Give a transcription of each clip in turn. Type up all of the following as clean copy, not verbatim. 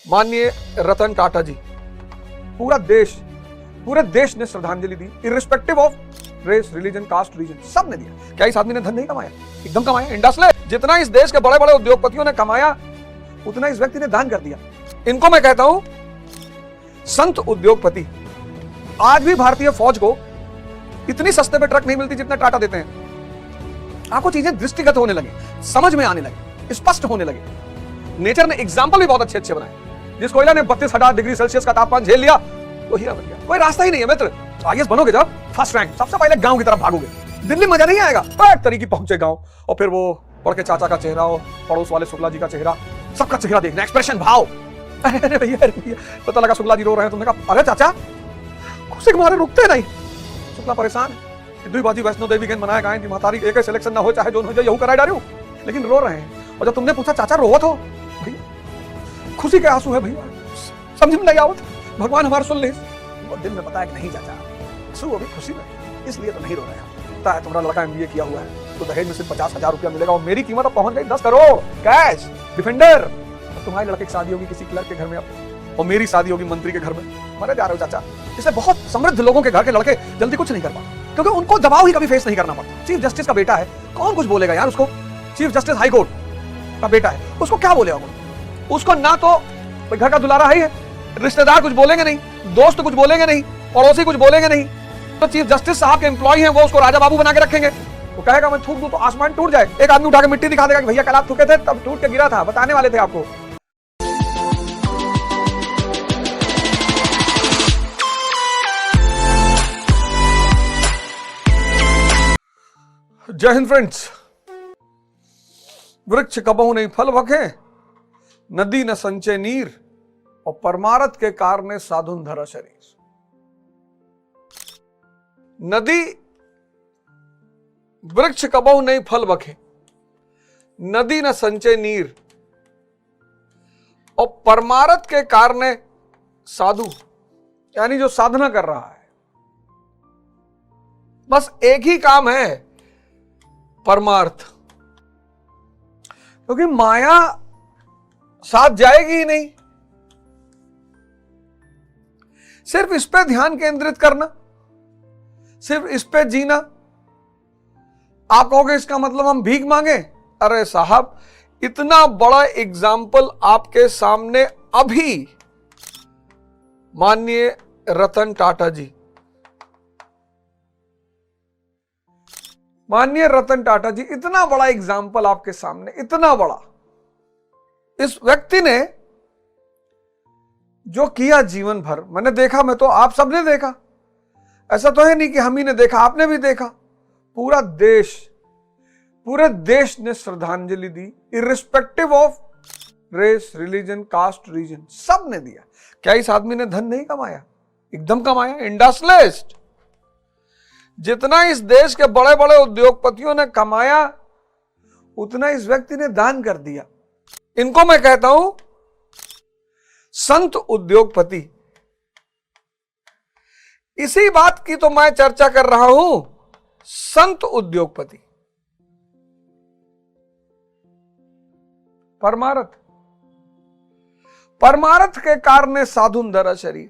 माननीय रतन टाटा जी, पूरे देश ने श्रद्धांजलि दी, irrespective of race, religion, caste, region, सब ने दिया। क्या इस आदमी ने धन नहीं कमाया? एकदम कमाया। इंडस्ट्री जितना इस देश के बड़े बड़े उद्योगपतियों ने कमाया उतना इस व्यक्ति ने दान कर दिया। इनको मैं कहता हूं संत उद्योगपति। आज भी भारतीय फौज को इतनी सस्ते पे ट्रक नहीं मिलती जितना टाटा देते हैं। आपको चीजें दृष्टिगत होने लगी, समझ में आने लगी, स्पष्ट होने लगी। नेचर ने एग्जाम्पल भी बहुत अच्छे अच्छे बनाए। जिस कोयला ने 32,000 डिग्री सेल्सियस का तापमान झेल लिया वो हीरा बन गया। कोई रास्ता ही नहीं है मित्र। आईएएस बनोगे जब फर्स्ट रैंक, सबसे पहले गांव की तरफ भागोगे। दिल्ली मजा नहीं आएगा, एक तरीके पहुंचे गांव और फिर वो पढ़ के चाचा का चेहरा और पड़ोस वाले शुक्ला जी का चेहरा, सबका चेहरा देखना, एक्सप्रेशन, भाव। अरे भैया पता लगा शुक्ला जी रो रहे हैं, तुमने कहा अरे चाचा खुशी के मारे रुकते नहीं। शुक्ला परेशान है, दुई बाजी वैष्णो देवी गेंद बनाया गाय की महतारी, एक सिलेक्शन ना हो चाहे जो हो जाए, यहू कराई डालू, लेकिन रो रहे हैं। और जब तुमने पूछा चाचा रोवत हो, भैया खुशी के आंसू है भैया, समझ में नहीं आवत, भगवान हमारे सुन ले। दिल में पता है कि नहीं चाचा आंसू अभी खुशी में, इसलिए तो नहीं रो रहे हैं। पता है तुम्हारा लड़का एमबीए किया हुआ है तो दहेज में सिर्फ 50,000 रुपया मिलेगा और मेरी कीमत अब पहुंच गई 10 करोड़ कैश डिफेंडर। तुम्हारे लड़के की शादी होगी किसी क्लर्क के घर में अब, और मेरी शादी होगी मंत्री के घर में। मरे जा रहे हो चाचा। इसलिए बहुत समृद्ध लोगों के घर के लड़के जल्दी कुछ नहीं कर पाते क्योंकि उनको दबाव ही कभी फेस नहीं करना पड़ता। चीफ जस्टिस का बेटा है, कौन कुछ बोलेगा यार उसको? चीफ जस्टिस हाई कोर्ट का बेटा है, उसको क्या बोलेगा? उसको ना तो घर का दुलारा है, रिश्तेदार कुछ बोलेंगे नहीं, दोस्त कुछ बोलेंगे नहीं, पड़ोसी कुछ बोलेंगे नहीं। तो चीफ जस्टिस साहब के एम्प्लॉय हैं, वो उसको राजा बाबू बना के रखेंगे। वो कहेगा मैं थूक दूं तो आसमान टूट जाए। एक आदमी उठा के मिट्टी दिखा देगा कि भैया कल आप थूके थे तब टूट के गिरा था, बताने वाले थे आपको। जय हिंद फ्रेंड्स। वृक्ष कबहु नहीं फल भखे, नदी न संचय नीर, और परमारथ के कारणे साधुन धरा शरीर। नदी वृक्ष कबहु नहीं फल बखे, नदी न संचय नीर, और परमारथ के कारणे साधु, यानी जो साधना कर रहा है, बस एक ही काम है, परमार्थ। क्योंकि माया साथ जाएगी ही नहीं। सिर्फ इस पे ध्यान केंद्रित करना, सिर्फ इस पे जीना। आप कहोगे इसका मतलब हम भीख मांगे? अरे साहब, इतना बड़ा एग्जाम्पल आपके सामने अभी माननीय रतन टाटा जी, माननीय रतन टाटा जी, इतना बड़ा एग्जाम्पल आपके सामने, इतना बड़ा। इस व्यक्ति ने जो किया जीवन भर, मैंने देखा, मैं तो आप सबने देखा, ऐसा तो है नहीं कि हम ही ने देखा, आपने भी देखा। पूरे देश ने श्रद्धांजलि दी, irrespective of race, religion, caste, region, सब ने दिया। क्या इस आदमी ने धन नहीं कमाया? एकदम कमाया। इंडस्ट्रियलिस्ट जितना इस देश के बड़े बड़े उद्योगपतियों ने कमाया उतना इस व्यक्ति ने दान कर दिया। इनको मैं कहता हूं संत उद्योगपति। इसी बात की तो मैं चर्चा कर रहा हूं, संत उद्योगपति। परमारथ के कारणे साधुन धरा शरीर।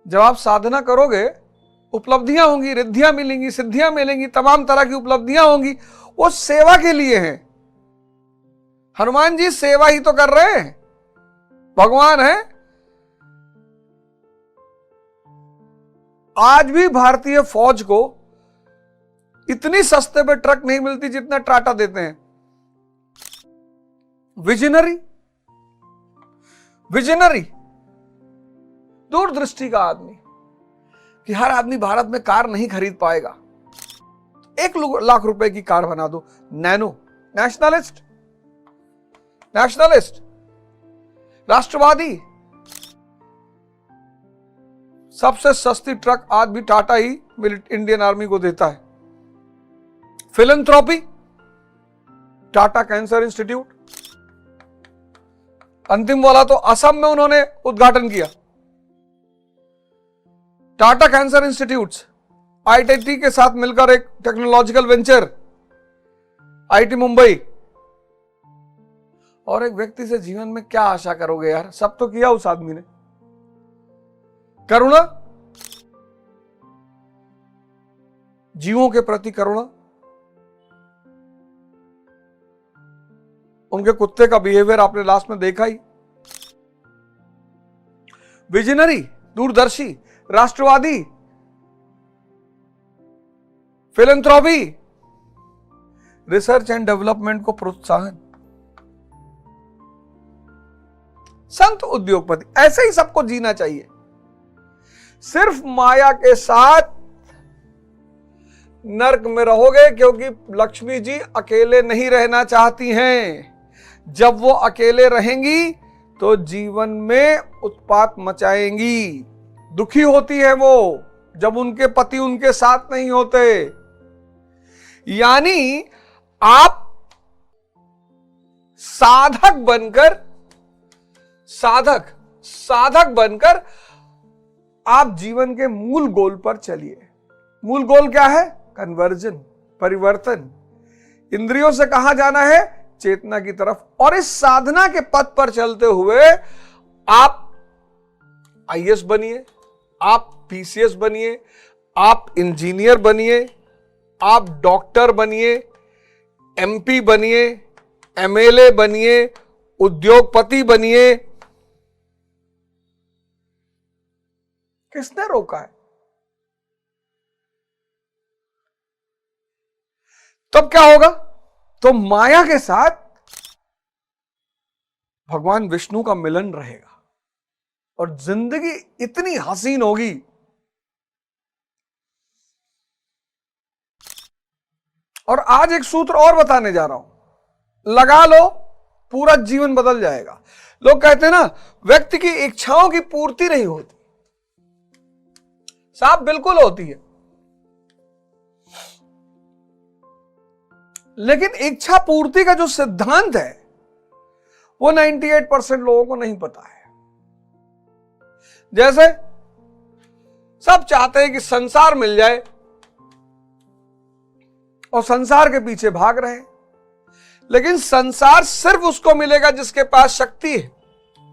जब आप साधना करोगे उपलब्धियां होंगी, रिद्धियां मिलेंगी, सिद्धियां मिलेंगी, तमाम तरह की उपलब्धियां होंगी। वो सेवा के लिए हैं। हनुमान जी सेवा ही तो कर रहे हैं, भगवान है। आज भी भारतीय फौज को इतनी सस्ते पे ट्रक नहीं मिलती जितना टाटा देते हैं। विजनरी, दूरदृष्टि का आदमी कि हर आदमी भारत में कार नहीं खरीद पाएगा, 1 लाख रुपए की कार बना दो। नैनो, नेशनलिस्ट, राष्ट्रवादी। सबसे सस्ती ट्रक आज भी टाटा ही इंडियन आर्मी को देता है। फिलैंथ्रोपी, टाटा कैंसर इंस्टीट्यूट, अंतिम वाला तो असम में उन्होंने उद्घाटन किया। टाटा कैंसर इंस्टीट्यूट्स, आईआईटी के साथ मिलकर एक टेक्नोलॉजिकल वेंचर, आईआईटी मुंबई, और एक व्यक्ति से जीवन में क्या आशा करोगे यार? सब तो किया उस आदमी ने। करुणा, जीवों के प्रति करुणा, उनके कुत्ते का बिहेवियर आपने लास्ट में देखा ही। विजनरी, दूरदर्शी, राष्ट्रवादी, फिलैंथ्रोपी, रिसर्च एंड डेवलपमेंट को प्रोत्साहन, संत उद्योगपति, ऐसे ही सबको जीना चाहिए। सिर्फ माया के साथ नरक में रहोगे, क्योंकि लक्ष्मी जी अकेले नहीं रहना चाहती हैं। जब वो अकेले रहेंगी तो जीवन में उत्पात मचाएंगी। दुखी होती है वो जब उनके पति उनके साथ नहीं होते। यानी आप साधक बनकर आप जीवन के मूल गोल पर चलिए। मूल गोल क्या है? कन्वर्जन, परिवर्तन। इंद्रियों से कहां जाना है? चेतना की तरफ। और इस साधना के पथ पर चलते हुए आप आईएएस बनिए, आप पीसीएस बनिए, आप इंजीनियर बनिए, आप डॉक्टर बनिए, एमपी बनिए, एमएलए बनिए, उद्योगपति बनिए। किसने रोका है? तब क्या होगा? तो माया के साथ भगवान विष्णु का मिलन रहेगा और जिंदगी इतनी हसीन होगी। और आज एक सूत्र और बताने जा रहा हूं, लगा लो, पूरा जीवन बदल जाएगा। लोग कहते हैं ना, व्यक्ति की इच्छाओं की पूर्ति नहीं होती। साफ बिल्कुल होती है, लेकिन इच्छा पूर्ति का जो सिद्धांत है वो 98% लोगों को नहीं पता है। जैसे सब चाहते हैं कि संसार मिल जाए और संसार के पीछे भाग रहे हैं, लेकिन संसार सिर्फ उसको मिलेगा जिसके पास शक्ति है।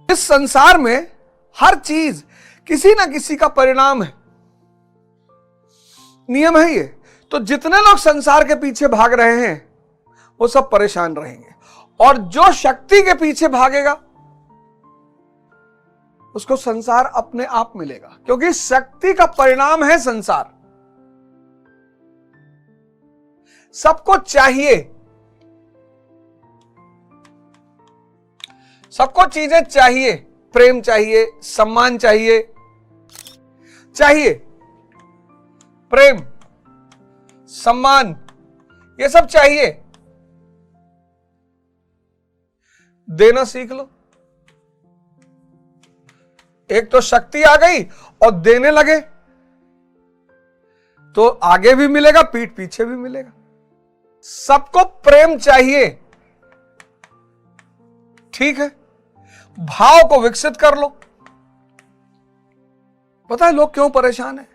इस संसार में हर चीज किसी ना किसी का परिणाम है, नियम है ये। तो जितने लोग संसार के पीछे भाग रहे हैं वो सब परेशान रहेंगे, और जो शक्ति के पीछे भागेगा उसको संसार अपने आप मिलेगा, क्योंकि शक्ति का परिणाम है संसार। सबको चाहिए, सबको चीजें चाहिए, प्रेम चाहिए, सम्मान चाहिए, प्रेम, सम्मान, ये सब चाहिए। देना सीख लो। एक तो शक्ति आ गई और देने लगे तो आगे भी मिलेगा, पीठ पीछे भी मिलेगा। सबको प्रेम चाहिए, ठीक है, भाव को विकसित कर लो। पता है लोग क्यों परेशान हैं?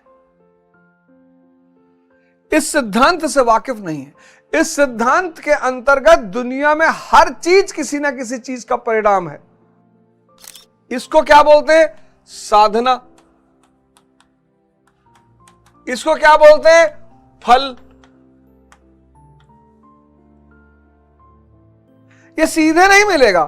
इस सिद्धांत से वाकिफ नहीं है। इस सिद्धांत के अंतर्गत दुनिया में हर चीज किसी ना किसी चीज का परिणाम है। इसको क्या बोलते हैं? साधना। इसको क्या बोलते हैं? फल। ये सीधे नहीं मिलेगा,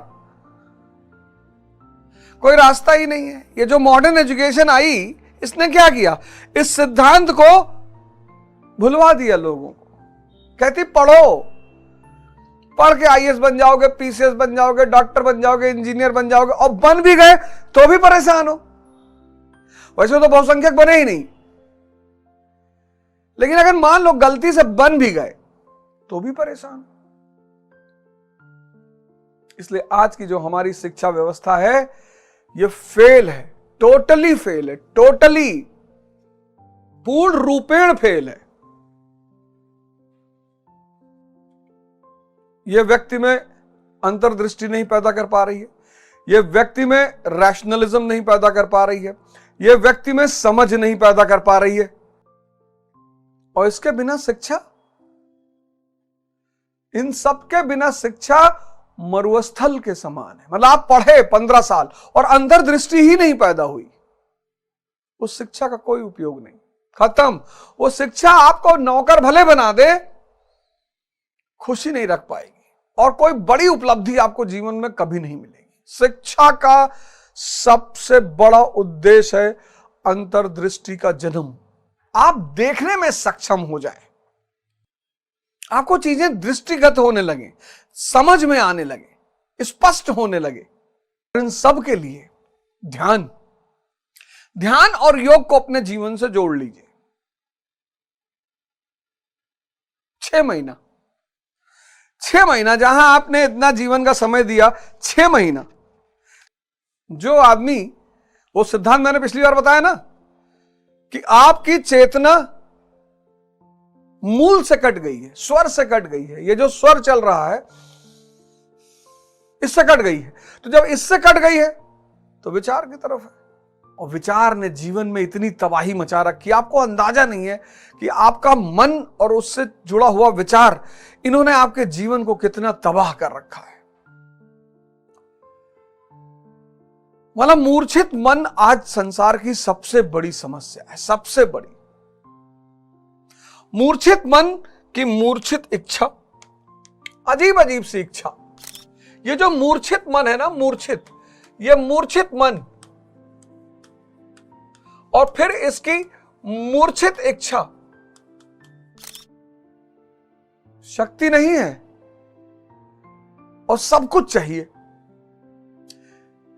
कोई रास्ता ही नहीं है। ये जो मॉडर्न एजुकेशन आई, इसने क्या किया? इस सिद्धांत को भुलवा दिया लोगों को। कहती पढ़ो, पढ़ के आईएएस बन जाओगे, पीसीएस बन जाओगे, डॉक्टर बन जाओगे, इंजीनियर बन जाओगे, और बन भी गए तो भी परेशान हो। वैसे तो बहुसंख्यक बने ही नहीं, लेकिन अगर मान लो गलती से बन भी गए तो भी परेशान। इसलिए आज की जो हमारी शिक्षा व्यवस्था है ये फेल है, टोटली फेल है, टोटली पूर्ण रूपेण फेल है। यह व्यक्ति में अंतर्दृष्टि नहीं पैदा कर पा रही है, यह व्यक्ति में रैशनलिज्म नहीं पैदा कर पा रही है, यह व्यक्ति में समझ नहीं पैदा कर पा रही है। और इसके बिना शिक्षा, इन सब के बिना शिक्षा मरुस्थल के समान है। मतलब आप पढ़े 15 साल और अंतर्दृष्टि ही नहीं पैदा हुई, उस शिक्षा का कोई उपयोग नहीं, खत्म। वो शिक्षा आपको नौकर भले बना दे, खुशी नहीं रख पाएगी और कोई बड़ी उपलब्धि आपको जीवन में कभी नहीं मिलेगी। शिक्षा का सबसे बड़ा उद्देश्य है अंतर्दृष्टि का जन्म। आप देखने में सक्षम हो जाए, आपको चीजें दृष्टिगत होने लगे, समझ में आने लगे, स्पष्ट होने लगे। इन सब के लिए ध्यान और योग को अपने जीवन से जोड़ लीजिए। 6 महीना जहां आपने इतना जीवन का समय दिया, 6 महीना जो आदमी, वो सिद्धांत मैंने पिछली बार बताया ना कि आपकी चेतना मूल से कट गई है, स्वर से कट गई है। ये जो स्वर चल रहा है इससे कट गई है। तो जब इससे कट गई है तो विचार की तरफ है, और विचार ने जीवन में इतनी तबाही मचा रखी, आपको अंदाजा नहीं है कि आपका मन और उससे जुड़ा हुआ विचार, इन्होंने आपके जीवन को कितना तबाह कर रखा है। मतलब मूर्छित मन आज संसार की सबसे बड़ी समस्या है, सबसे बड़ी। मूर्छित मन की मूर्छित इच्छा, अजीब अजीब सी इच्छा। ये जो मूर्छित मन है ना, ये मूर्छित मन और फिर इसकी मूर्छित इच्छा, शक्ति नहीं है और सब कुछ चाहिए।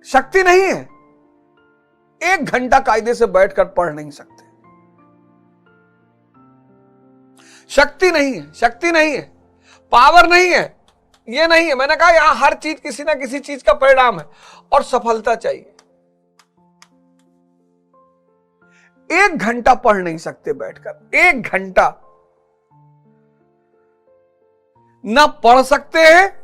शक्ति नहीं है, 1 घंटा कायदे से बैठकर पढ़ नहीं सकते। शक्ति नहीं है, पावर नहीं है, ये नहीं है। मैंने कहा यहां हर चीज किसी ना किसी चीज का परिणाम है, और सफलता चाहिए। 1 घंटा पढ़ नहीं सकते बैठकर, 1 घंटा ना पढ़ सकते हैं,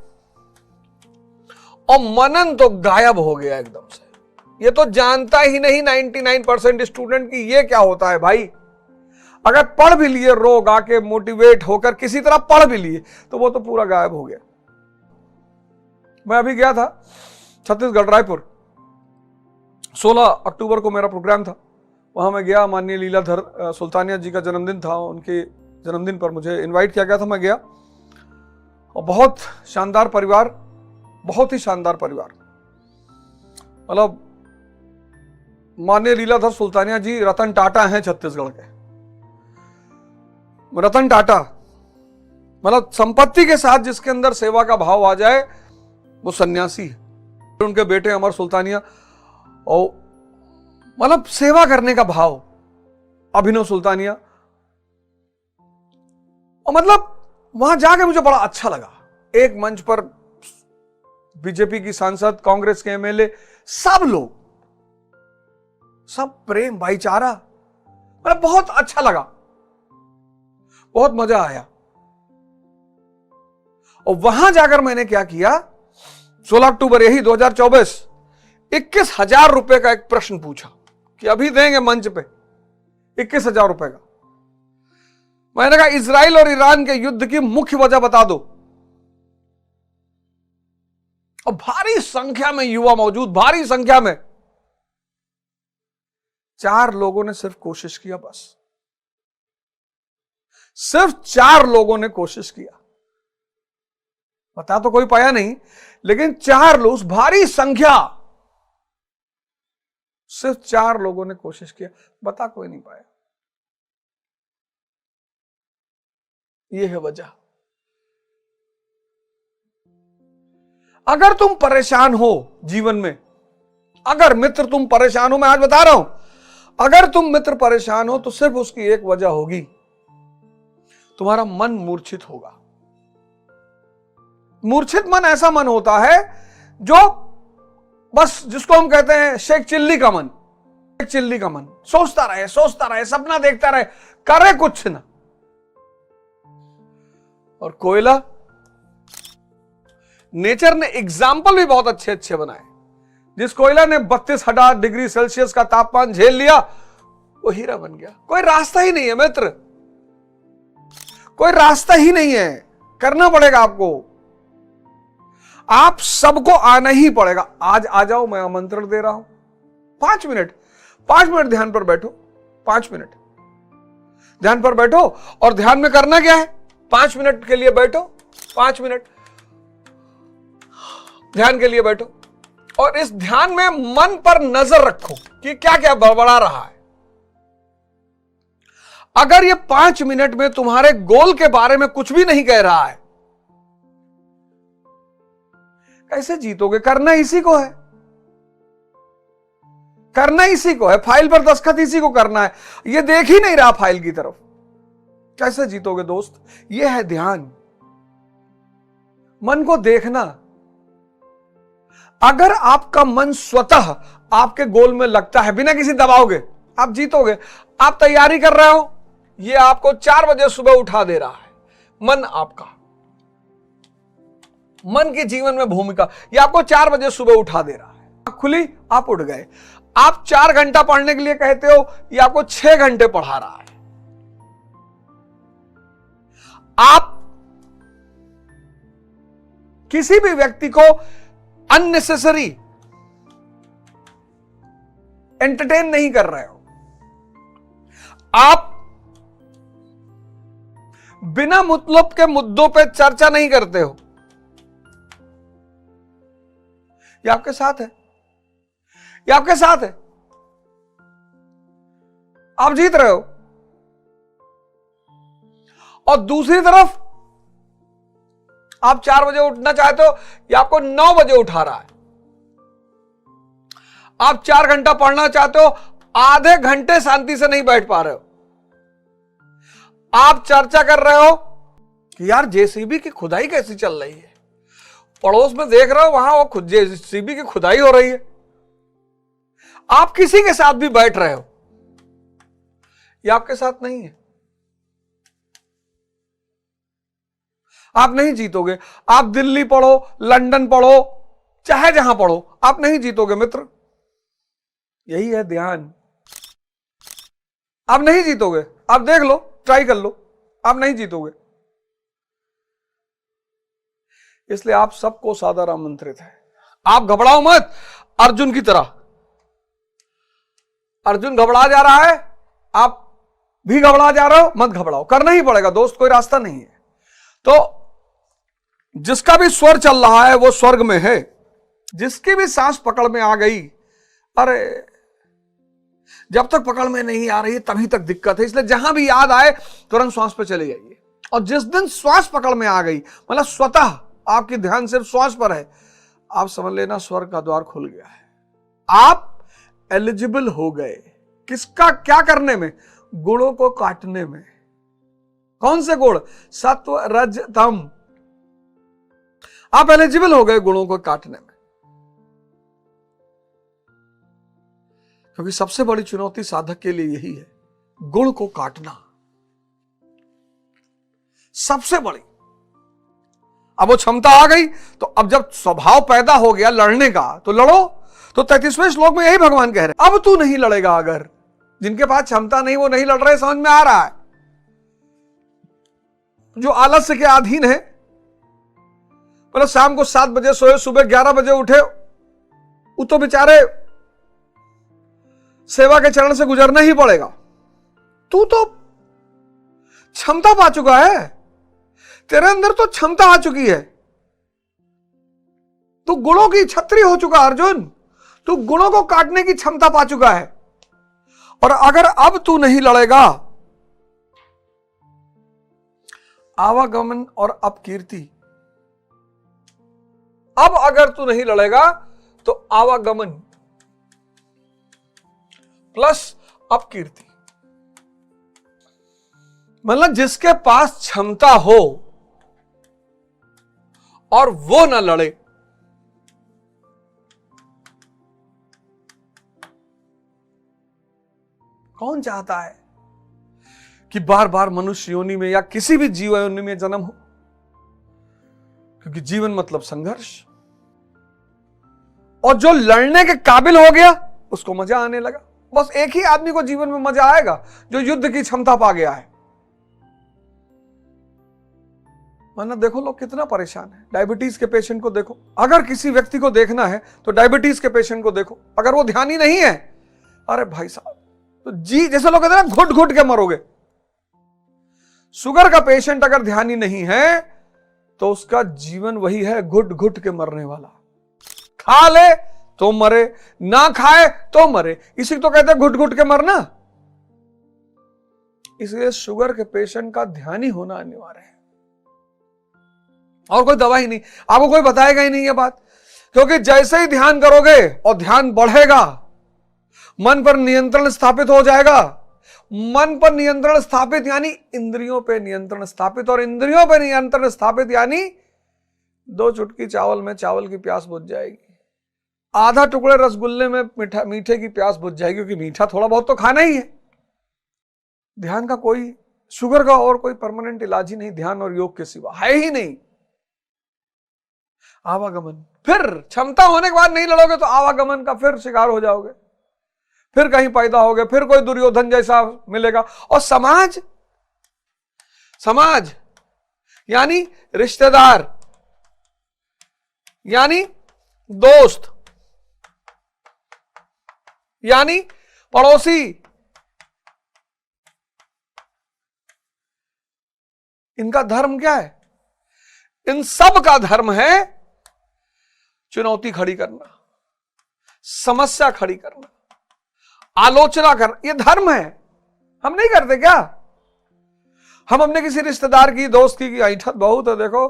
और मनन तो गायब हो गया एकदम से। ये तो जानता ही नहीं 99% स्टूडेंट की ये क्या होता है भाई। अगर पढ़ भी लिए, रोग आके मोटिवेट होकर किसी तरह पढ़ भी लिए, तो वो तो पूरा गायब हो गया। मैं अभी गया था छत्तीसगढ़, रायपुर, 16 अक्टूबर को मेरा प्रोग्राम था। वहां मैं गया, माननीय लीलाधर सुल्तानिया जी का जन्मदिन था, उनके जन्मदिन पर मुझे इनवाइट किया गया था। मैं गया और बहुत शानदार परिवार, बहुत ही शानदार परिवार। मतलब माननीय लीलाधर सुल्तानिया जी रतन टाटा हैं छत्तीसगढ़ के। रतन टाटा मतलब संपत्ति के साथ जिसके अंदर सेवा का भाव आ जाए वो सन्यासी है। उनके बेटे अमर सुल्तानिया, और मतलब सेवा करने का भाव, अभिनव सुल्तानिया। और मतलब वहां जाके मुझे बड़ा अच्छा लगा। एक मंच पर बीजेपी की सांसद, कांग्रेस के एमएलए, सब लोग, सब प्रेम, भाईचारा, मतलब बहुत अच्छा लगा, बहुत मजा आया। और वहां जाकर मैंने क्या किया, 16 अक्टूबर यही 2024, 21,000 रुपए का एक प्रश्न पूछा कि अभी देंगे मंच पे 21,000 रुपए का। मैंने कहा इजराइल और ईरान के युद्ध की मुख्य वजह बता दो। और भारी संख्या में युवा मौजूद, भारी संख्या में। 4 लोगों ने सिर्फ कोशिश किया, बस सिर्फ 4 लोगों ने कोशिश किया। बता तो कोई पाया नहीं, लेकिन 4 लोग, भारी संख्या, सिर्फ 4 लोगों ने कोशिश किया, बता कोई नहीं पाया। यह है वजह। अगर तुम परेशान हो जीवन में, अगर मित्र तुम परेशान हो, मैं आज बता रहा हूं, अगर तुम मित्र परेशान हो तो सिर्फ उसकी एक वजह होगी, तुम्हारा मन मूर्छित होगा। मूर्छित मन ऐसा मन होता है जो बस, जिसको हम कहते हैं शेख चिल्ली का मन। शेख चिल्ली का मन सोचता रहे, सपना देखता रहे, करे कुछ ना। और कोयला, नेचर ने एग्जाम्पल भी बहुत अच्छे अच्छे बनाए। जिस कोयला ने 32,000 डिग्री सेल्सियस का तापमान झेल लिया, वो हीरा बन गया। कोई रास्ता ही नहीं है मित्र, कोई रास्ता ही नहीं है, करना पड़ेगा आपको। आप सबको आना ही पड़ेगा। आज आ जाओ, मैं आमंत्रण दे रहा हूं। 5 मिनट, 5 मिनट ध्यान पर बैठो। 5 मिनट ध्यान पर बैठो। और ध्यान में करना क्या है? 5 मिनट के लिए बैठो। 5 मिनट ध्यान के लिए बैठो और इस ध्यान में मन पर नजर रखो कि क्या क्या बड़बड़ा रहा है। अगर ये 5 मिनट में तुम्हारे गोल के बारे में कुछ भी नहीं कह रहा है, कैसे जीतोगे? करना इसी को है, करना इसी को है। फाइल पर दस्तखत इसी को करना है। ये देख ही नहीं रहा फाइल की तरफ, कैसे जीतोगे दोस्त? ये है ध्यान, मन को देखना। अगर आपका मन स्वतः आपके गोल में लगता है बिना किसी दबाव के, आप जीतोगे। आप तैयारी कर रहे हो, ये आपको 4 बजे सुबह उठा दे रहा है। मन आपका, मन के जीवन में भूमिका, ये आपको 4 बजे सुबह उठा दे रहा है। आंख खुली, आप उठ गए। आप 4 घंटा पढ़ने के लिए कहते हो, ये आपको 6 घंटे पढ़ा रहा है। आप किसी भी व्यक्ति को अननेसेसरी एंटरटेन नहीं कर रहे हो। आप बिना मतलब के मुद्दों पे चर्चा नहीं करते हो। ये आपके साथ है, ये आपके साथ है। आप जीत रहे हो। और दूसरी तरफ आप 4 बजे उठना चाहते हो, ये आपको 9 बजे उठा रहा है। आप 4 घंटा पढ़ना चाहते हो, आधे घंटे शांति से नहीं बैठ पा रहे हो। आप चर्चा कर रहे हो कि यार जेसीबी की खुदाई कैसी चल रही है, पड़ोस में देख रहे हो वहां वो जेसीबी की खुदाई हो रही है। आप किसी के साथ भी बैठ रहे हो, ये आपके साथ नहीं है। आप नहीं जीतोगे। आप दिल्ली पढ़ो, लंदन पढ़ो, चाहे जहां पढ़ो, आप नहीं जीतोगे मित्र। यही है ध्यान। आप नहीं जीतोगे। आप देख लो, ट्राई कर लो, आप नहीं जीतोगे। इसलिए आप सबको सादर आमंत्रित है। आप घबराओ मत, अर्जुन की तरह। अर्जुन घबरा जा रहा है, आप भी घबरा जा रहे हो, मत घबराओ। करना ही पड़ेगा दोस्त, कोई रास्ता नहीं है। तो जिसका भी स्वर चल रहा है वो स्वर्ग में है। जिसकी भी सांस पकड़ में आ गई, अरे जब तक पकड़ में नहीं आ रही है तभी तक दिक्कत है। इसलिए जहां भी याद आए तुरंत श्वास पे चले जाइए। और जिस दिन श्वास पकड़ में आ गई, मतलब स्वतः आपकी ध्यान सिर्फ श्वास पर है, आप समझ लेना स्वर्ग का द्वार खुल गया है। आप एलिजिबल हो गए। किसका क्या करने में? गुणों को काटने में। कौन से गुण? सत्व, रज, तम। आप एलिजिबल हो गए गुणों को काटने में। क्योंकि सबसे बड़ी चुनौती साधक के लिए यही है, गुण को काटना। सबसे बड़ी। अब वो क्षमता आ गई तो अब जब स्वभाव पैदा हो गया लड़ने का, तो लड़ो। तो 33वें श्लोक में यही भगवान कह रहे हैं, अब तू नहीं लड़ेगा। अगर जिनके पास क्षमता नहीं, वो नहीं लड़ रहे, समझ में आ रहा है। जो आलस्य के अधीन है, मतलब शाम को 7 बजे सोए, सुबह 11 बजे उठे, वो तो बेचारे सेवा के चरण से गुजरना ही पड़ेगा। तू तो क्षमता पा चुका है, तेरे अंदर तो क्षमता आ चुकी है। तू गुणों की छत्री हो चुका अर्जुन। तू गुणों को काटने की क्षमता पा चुका है। और अगर अब तू नहीं लड़ेगा, आवागमन और अपकीर्ति। अब अगर तू नहीं लड़ेगा तो आवागमन प्लस अपकीर्ति। मतलब जिसके पास क्षमता हो और वो ना लड़े, कौन चाहता है कि बार बार मनुष्य योनि में या किसी भी जीव योनि में जन्म हो? क्योंकि जीवन मतलब संघर्ष। और जो लड़ने के काबिल हो गया उसको मजा आने लगा। बस एक ही आदमी को जीवन में मजा आएगा जो युद्ध की क्षमता पा गया है। वरना देखो लोग कितना परेशान है। डायबिटीज के पेशेंट को देखो, अगर किसी व्यक्ति को देखना है तो डायबिटीज के पेशेंट को देखो, अगर वो ध्यान ही नहीं है, अरे भाई साहब, तो जी जैसे लोग कहते हैं ना घुट घुट के मरोगे। शुगर का पेशेंट अगर ध्यान ही नहीं है तो उसका जीवन वही है, घुट घुट के मरने वाला। खा ले तो मरे, ना खाए तो मरे, इसी तो कहते हैं घुट घुट के मरना। इसलिए शुगर के पेशेंट का ध्यान ही होना अनिवार्य है, और कोई दवा ही नहीं, आपको कोई बताएगा ही नहीं ये बात। क्योंकि जैसे ही ध्यान करोगे और ध्यान बढ़ेगा, मन पर नियंत्रण स्थापित हो जाएगा। मन पर नियंत्रण स्थापित यानी इंद्रियों पे नियंत्रण स्थापित, और इंद्रियों पे नियंत्रण स्थापित यानी 2 चुटकी चावल में चावल की प्यास बुझ जाएगी, आधा टुकड़े रसगुल्ले में मीठे की प्यास बुझ जाएगी, क्योंकि मीठा थोड़ा बहुत तो खाना ही है। ध्यान का कोई, शुगर का और कोई परमानेंट इलाज ही नहीं ध्यान और योग के सिवा, है ही नहीं। आवागमन, फिर क्षमता होने के बाद नहीं लड़ोगे तो आवागमन का फिर शिकार हो जाओगे, फिर कहीं पैदा होगे, फिर कोई दुर्योधन जैसा मिलेगा। और समाज, समाज यानी रिश्तेदार, यानी दोस्त, यानी पड़ोसी, इनका धर्म क्या है? इन सब का धर्म है चुनौती खड़ी करना, समस्या खड़ी करना, आलोचना करना, यह धर्म है। हम नहीं करते क्या? हम अपने किसी रिश्तेदार की, दोस्त की ऐठत बहुत है, देखो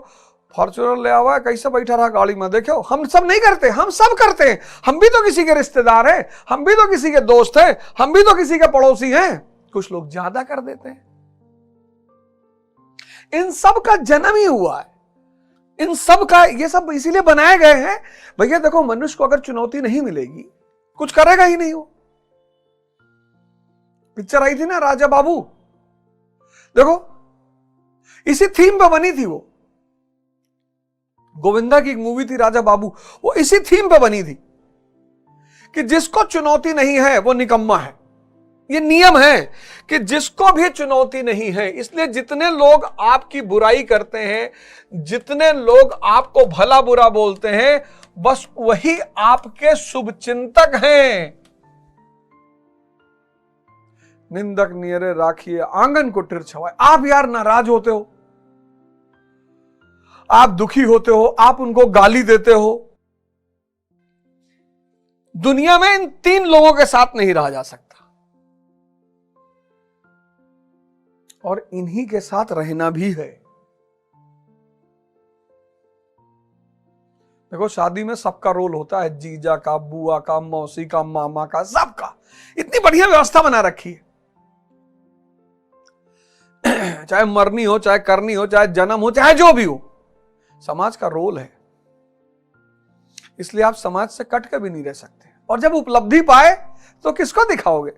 फॉर्च्यूनर ले आवा है, कैसे बैठा रहा गाड़ी में, देखो। हम सब नहीं करते, हम सब करते हैं। हम भी तो किसी के रिश्तेदार हैं, हम भी तो किसी के दोस्त हैं, हम भी तो किसी के पड़ोसी हैं। कुछ लोग ज्यादा कर देते हैं। इन सब का जन्म ही हुआ है, इन सब का, ये सब इसीलिए बनाए गए हैं। भैया देखो, मनुष्य को अगर चुनौती नहीं मिलेगी, कुछ करेगा ही नहीं। वो पिक्चर आई थी ना राजा बाबू, देखो इसी थीम पे बनी थी। वो गोविंदा की एक मूवी थी राजा बाबू, वो इसी थीम पे बनी थी कि जिसको चुनौती नहीं है वो निकम्मा है। ये नियम है कि जिसको भी चुनौती नहीं है, इसलिए जितने लोग आपकी बुराई करते हैं, जितने लोग आपको भला बुरा बोलते हैं, बस वही आपके शुभ चिंतक हैं। निंदक नियरे राखिए आंगन को तिरछवाए। आप यार नाराज होते हो, आप दुखी होते हो, आप उनको गाली देते हो। दुनिया में इन 3 लोगों के साथ नहीं रहा जा सकता, और इन्हीं के साथ रहना भी है। देखो शादी में सबका रोल होता है, जीजा का, बुआ का, मौसी का, मामा का, सबका। इतनी बढ़िया व्यवस्था बना रखी है। चाहे मरनी हो, चाहे करनी हो, चाहे जन्म हो, चाहे जो भी हो, समाज का रोल है। इसलिए आप समाज से कट के भी नहीं रह सकते। और जब उपलब्धि पाए तो किसको दिखाओगे?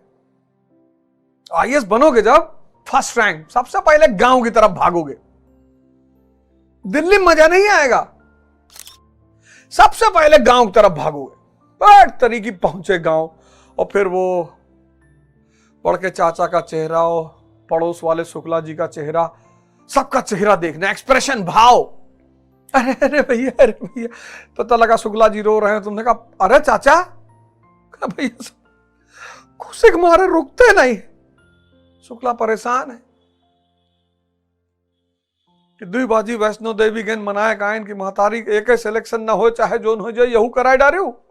आईएएस बनोगे जब, फर्स्ट रैंक, सबसे पहले गांव की तरफ भागोगे। दिल्ली में मजा नहीं आएगा, सबसे पहले गांव की तरफ भागोगे। बड़ तरीके पहुंचे गांव, और फिर वो पढ़ के चाचा का चेहरा और पड़ोस वाले शुक्ला जी का चेहरा, सबका चेहरा देखना, एक्सप्रेशन, भाव। अरे अरे भैया, अरे भैया, पता लगा शुक्ला जी रो रहे हैं, तुमने कहा अरे चाचा, भैया खुशी के मारे रुकते नहीं। शुक्ला परेशान है कि दुई बाजी वैष्णो देवी गेन मनाए गायन की महतारी एक सिलेक्शन ना हो, चाहे जो हो जाए, यहू कराए डारे हो।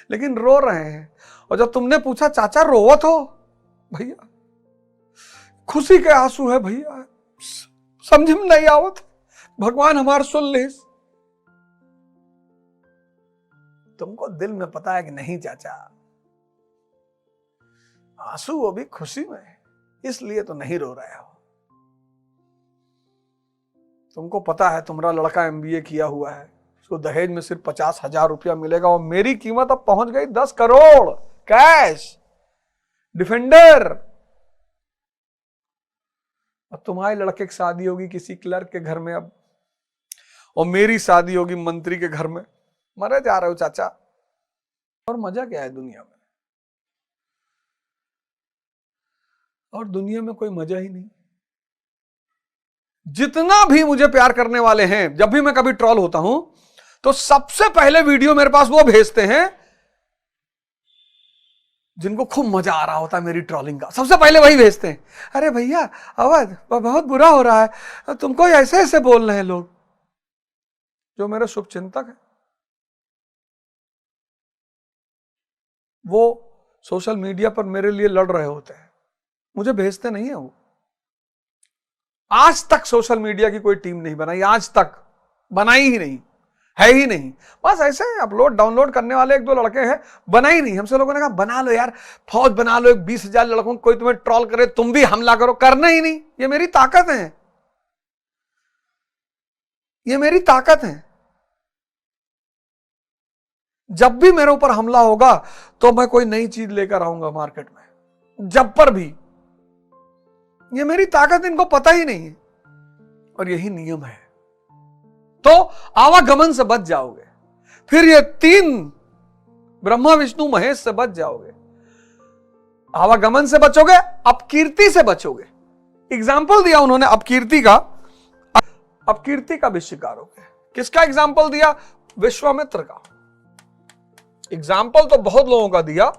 लेकिन रो रहे हैं। और जब तुमने पूछा चाचा रोवत हो, भैया खुशी के आंसू है भैया, समझ में नहीं आवत, भगवान हमार सुन ले। तुमको दिल में पता है कि नहीं चाचा, आंसू वो भी खुशी में है, इसलिए तो नहीं रो रहे हो। तुमको पता है तुम्हारा लड़का एमबीए किया हुआ है, उसको दहेज में सिर्फ 50,000 रुपया मिलेगा, और मेरी कीमत अब पहुंच गई 10 करोड़ कैश, डिफेंडर। अब तुम्हारे लड़के की शादी होगी किसी क्लर्क के घर में अब, और मेरी शादी होगी मंत्री के घर में। मरे जा रहे हो चाचा। और मजा क्या है दुनिया में? और दुनिया में कोई मजा ही नहीं। जितना भी मुझे प्यार करने वाले हैं, जब भी मैं कभी ट्रॉल होता हूं तो सबसे पहले वीडियो मेरे पास वो भेजते हैं जिनको खूब मजा आ रहा होता है मेरी ट्रॉलिंग का। सबसे पहले वही भेजते हैं, अरे भैया अवध बहुत बुरा हो रहा है, तुमको ऐसे ऐसे बोल रहे हैं लोग। जो मेरे शुभ चिंतक है वो सोशल मीडिया पर मेरे लिए लड़ रहे होते हैं, मुझे भेजते नहीं है वो। आज तक सोशल मीडिया की कोई टीम नहीं बनाई, आज तक बनाई ही नहीं, है ही नहीं। बस ऐसे अपलोड डाउनलोड करने वाले एक दो लड़के हैं, बना ही नहीं। हमसे लोगों ने कहा बना लो यार, फौज बना लो, 20,000 लड़कों कोई तुम्हें ट्रॉल करे, तुम भी हमला करो, करना ही नहीं। ये मेरी ताकत है, ये मेरी ताकत है। जब भी मेरे ऊपर हमला होगा तो मैं कोई नई चीज लेकर आऊंगा मार्केट में, जब पर भी। ये मेरी ताकत इनको पता ही नहीं है, और यही नियम है। तो आवागमन से बच जाओगे, फिर ये 3 ब्रह्मा विष्णु महेश से बच जाओगे। आवागमन से बचोगे, अपकीर्ति से बचोगे। एग्जाम्पल दिया उन्होंने अपकीर्ति का, अपकीर्ति का भी शिकार हो गए। किसका एग्जाम्पल दिया? विश्वामित्र का। एग्जाम्पल तो बहुत लोगों का दिया,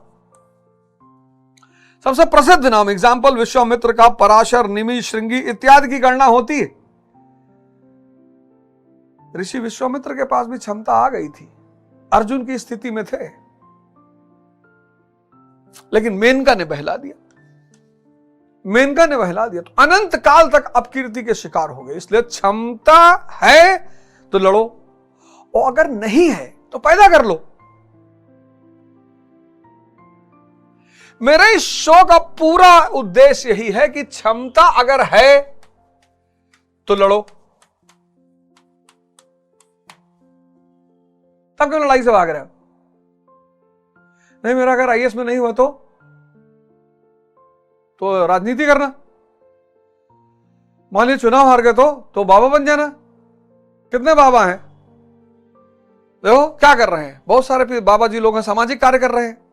सबसे प्रसिद्ध नाम एग्जाम्पल विश्वामित्र का। पराशर, निमि, श्रृंगी इत्यादि की गणना होती है। ऋषि विश्वामित्र के पास भी क्षमता आ गई थी, अर्जुन की स्थिति में थे, लेकिन मेनका ने बहला दिया, मेनका ने बहला दिया। तो अनंत काल तक अपकीर्ति के शिकार हो गए। इसलिए क्षमता है तो लड़ो, और अगर नहीं है तो पैदा कर लो। मेरे इस शो का पूरा उद्देश्य यही है कि क्षमता अगर है तो लड़ो। तब क्यों लड़ाई से भाग रहे हो? नहीं, मेरा अगर आईएएस में नहीं हुआ तो राजनीति करना, मान लीजिए चुनाव हार गए तो बाबा बन जाना। कितने बाबा हैं देखो क्या कर रहे हैं, बहुत सारे बाबा जी लोग हैं, सामाजिक कार्य कर रहे हैं।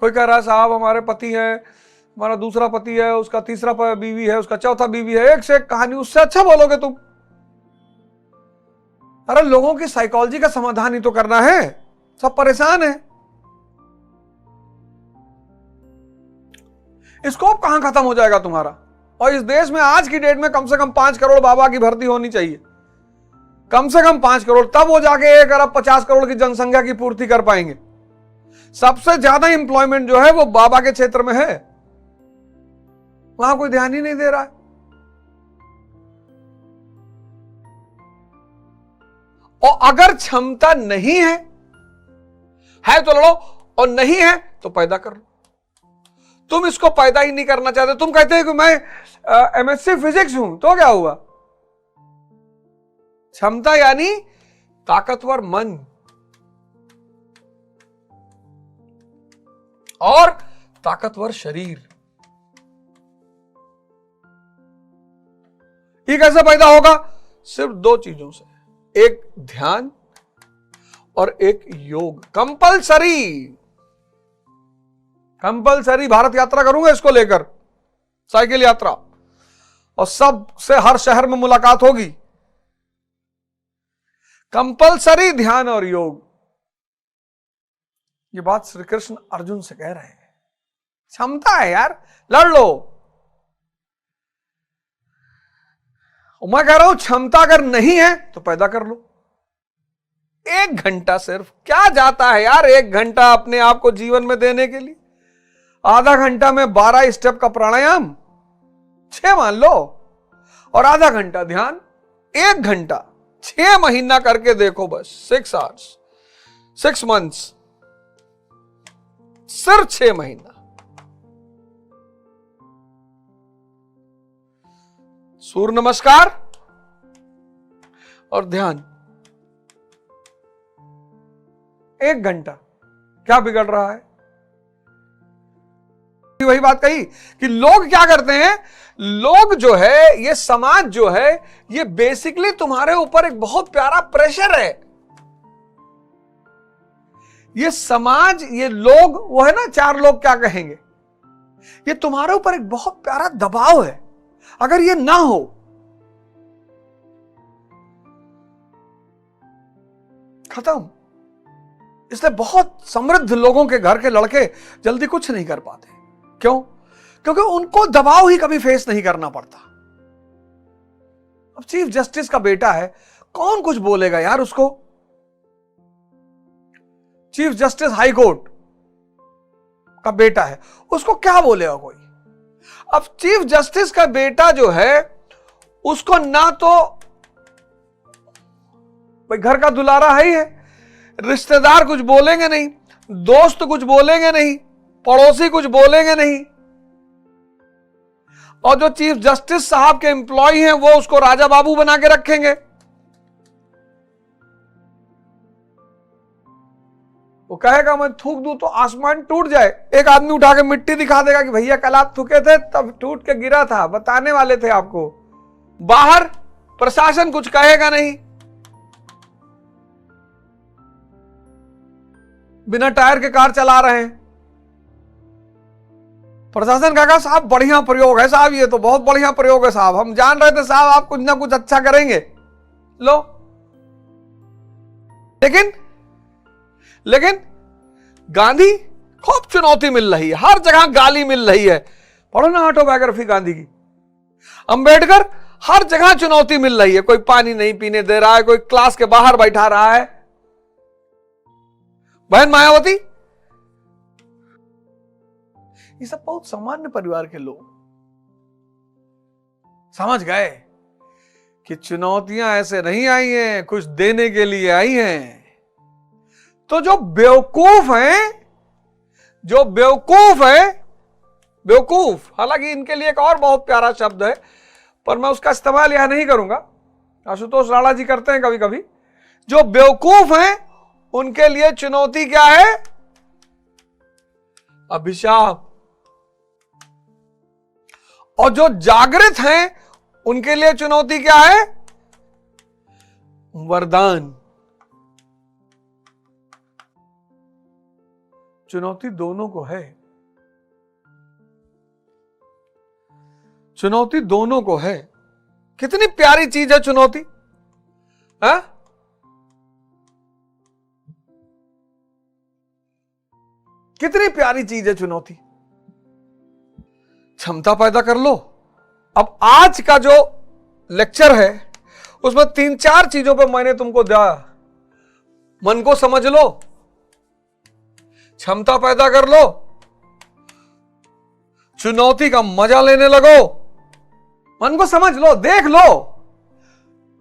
कोई कह रहा है साहब हमारे पति है, हमारा दूसरा पति है, उसका तीसरा बीवी है, उसका चौथा बीवी है, एक से एक कहानी। उससे अच्छा बोलोगे तुम। अरे लोगों की साइकोलॉजी का समाधान ही तो करना है, सब परेशान है। स्कोप कहां खत्म हो जाएगा तुम्हारा? और इस देश में आज की डेट में कम से कम 5 करोड़ बाबा की भर्ती होनी चाहिए, कम से कम 5 करोड़, तब वो जाके 1 अरब 50 करोड़ की जनसंख्या की पूर्ति कर पाएंगे। सबसे ज्यादा एम्प्लॉयमेंट जो है वो बाबा के क्षेत्र में है, वहां कोई ध्यान ही नहीं दे रहा है। और अगर क्षमता नहीं है तो लड़ो, और नहीं है तो पैदा कर लो। तुम इसको पैदा ही नहीं करना चाहते, तुम कहते हैं कि मैं एमएससी फिजिक्स हूं, तो क्या हुआ? क्षमता यानी ताकतवर मन और ताकतवर शरीर। ये कैसे पैदा होगा? सिर्फ 2 चीजों से, एक ध्यान और एक योग। कंपलसरी भारत यात्रा करूंगा इसको लेकर, साइकिल यात्रा, और सबसे हर शहर में मुलाकात होगी। कंपलसरी ध्यान और योग। ये बात श्री कृष्ण अर्जुन से कह रहे हैं। क्षमता है यार, लड़ लो। मैं कह रहा हूं क्षमता अगर नहीं है तो पैदा कर लो। 1 घंटा सिर्फ क्या जाता है यार, 1 घंटा अपने आप को जीवन में देने के लिए। आधा घंटा में 12 स्टेप का प्राणायाम, 6 मान लो, और आधा घंटा ध्यान। 1 घंटा 6 महीना करके देखो, बस 6 आवर्स, 6 मंथ्स, सिर्फ 6 महीना। सूर्य नमस्कार और ध्यान, 1 घंटा, क्या बिगड़ रहा है? वही बात कही कि लोग क्या करते हैं, लोग जो है, ये समाज जो है, ये बेसिकली तुम्हारे ऊपर एक बहुत प्यारा प्रेशर है। ये समाज, ये लोग, वो है ना 4 लोग क्या कहेंगे, ये तुम्हारे ऊपर एक बहुत प्यारा दबाव है। अगर ये ना हो, खत्म। इसलिए बहुत समृद्ध लोगों के घर के लड़के जल्दी कुछ नहीं कर पाते। क्यों? क्योंकि उनको दबाव ही कभी फेस नहीं करना पड़ता। अब चीफ जस्टिस का बेटा है, कौन कुछ बोलेगा यार उसको? चीफ जस्टिस हाई कोर्ट का बेटा है, उसको क्या बोलेगा कोई? अब चीफ जस्टिस का बेटा जो है, उसको ना तो भाई घर का दुलारा है ही है, रिश्तेदार कुछ बोलेंगे नहीं, दोस्त कुछ बोलेंगे नहीं, पड़ोसी कुछ बोलेंगे नहीं, और जो चीफ जस्टिस साहब के एम्प्लॉय हैं वो उसको राजा बाबू बना के रखेंगे। वो कहेगा मैं थूक दूं तो आसमान टूट जाए। एक आदमी उठा के मिट्टी दिखा देगा कि भैया कल आप थूके थे तब टूट के गिरा था, बताने वाले थे आपको। बाहर प्रशासन कुछ कहेगा नहीं, बिना टायर के कार चला रहे हैं, प्रशासन कहेगा साहब बढ़िया प्रयोग है साहब, ये तो बहुत बढ़िया प्रयोग है साहब, हम जान रहे थे साहब आप कुछ ना कुछ अच्छा करेंगे। लो, लेकिन गांधी खूब चुनौती मिल रही है, हर जगह गाली मिल रही है। पढ़ो ना ऑटोबायोग्राफी गांधी की। अंबेडकर, हर जगह चुनौती मिल रही है, कोई पानी नहीं पीने दे रहा है, कोई क्लास के बाहर बैठा रहा है। बहन मायावती, ये सब बहुत सामान्य परिवार के लोग समझ गए कि चुनौतियां ऐसे नहीं आई हैं, कुछ देने के लिए आई हैं। तो जो बेवकूफ है, बेवकूफ, हालांकि इनके लिए एक और बहुत प्यारा शब्द है पर मैं उसका इस्तेमाल यहां नहीं करूंगा, आशुतोष राणा जी करते हैं कभी कभी। जो बेवकूफ हैं उनके लिए चुनौती क्या है? अभिशाप। और जो जागृत हैं उनके लिए चुनौती क्या है? वरदान। चुनौती दोनों को है, चुनौती दोनों को है। कितनी प्यारी चीज है चुनौती, है? कितनी प्यारी चीज है चुनौती। क्षमता पैदा कर लो। अब आज का जो लेक्चर है उसमें 3-4 चीजों पे मैंने तुमको दिया। मन को समझ लो, क्षमता पैदा कर लो, चुनौती का मजा लेने लगो। मन को समझ लो, देख लो,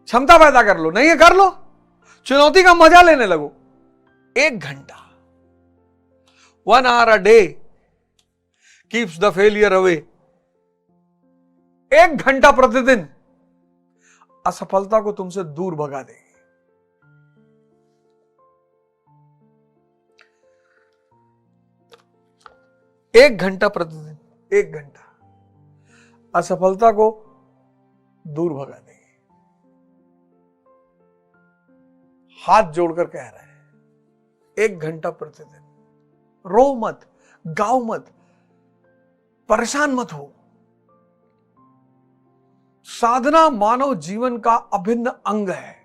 क्षमता पैदा कर लो, नहीं है कर लो, चुनौती का मजा लेने लगो। 1 घंटा, 1 hour a day keeps the failure away। 1 घंटा प्रतिदिन असफलता को तुमसे दूर भगा देगी। 1 घंटा प्रतिदिन, 1 घंटा असफलता को दूर भगा देगी। हाथ जोड़कर कह रहे हैं 1 घंटा प्रतिदिन। रो मत, गाओ मत, परेशान मत हो। साधना मानव जीवन का अभिन्न अंग है।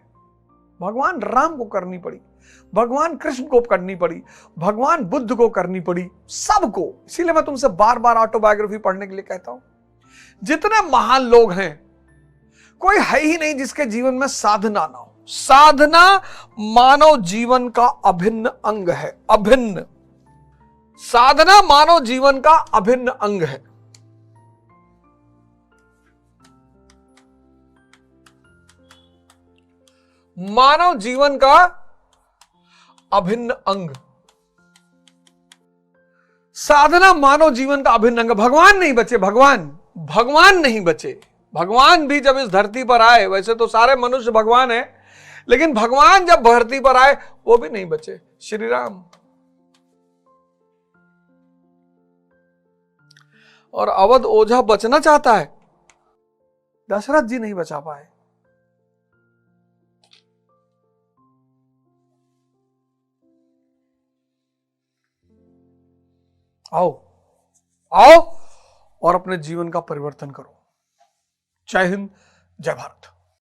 भगवान राम को करनी पड़ी, भगवान कृष्ण को करनी पड़ी, भगवान बुद्ध को करनी पड़ी, सबको। इसीलिए मैं तुमसे बार बार ऑटोबायोग्राफी पढ़ने के लिए कहता हूं। जितने महान लोग हैं कोई है ही नहीं जिसके जीवन में साधना ना हो। साधना मानव जीवन का अभिन्न अंग है, अभिन्न। साधना मानव जीवन का अभिन्न अंग है। मानव जीवन का अभिन्न अंग। साधना मानव जीवन का अभिन्न अंग। भगवान नहीं बचे, भगवान नहीं बचे। भगवान भी जब इस धरती पर आए, वैसे तो सारे मनुष्य भगवान हैं, लेकिन भगवान जब धरती पर आए वो भी नहीं बचे। श्री राम। और अवध ओझा बचना चाहता है, दशरथ जी नहीं बचा पाए। आओ और अपने जीवन का परिवर्तन करो। जय हिंद, जय भारत।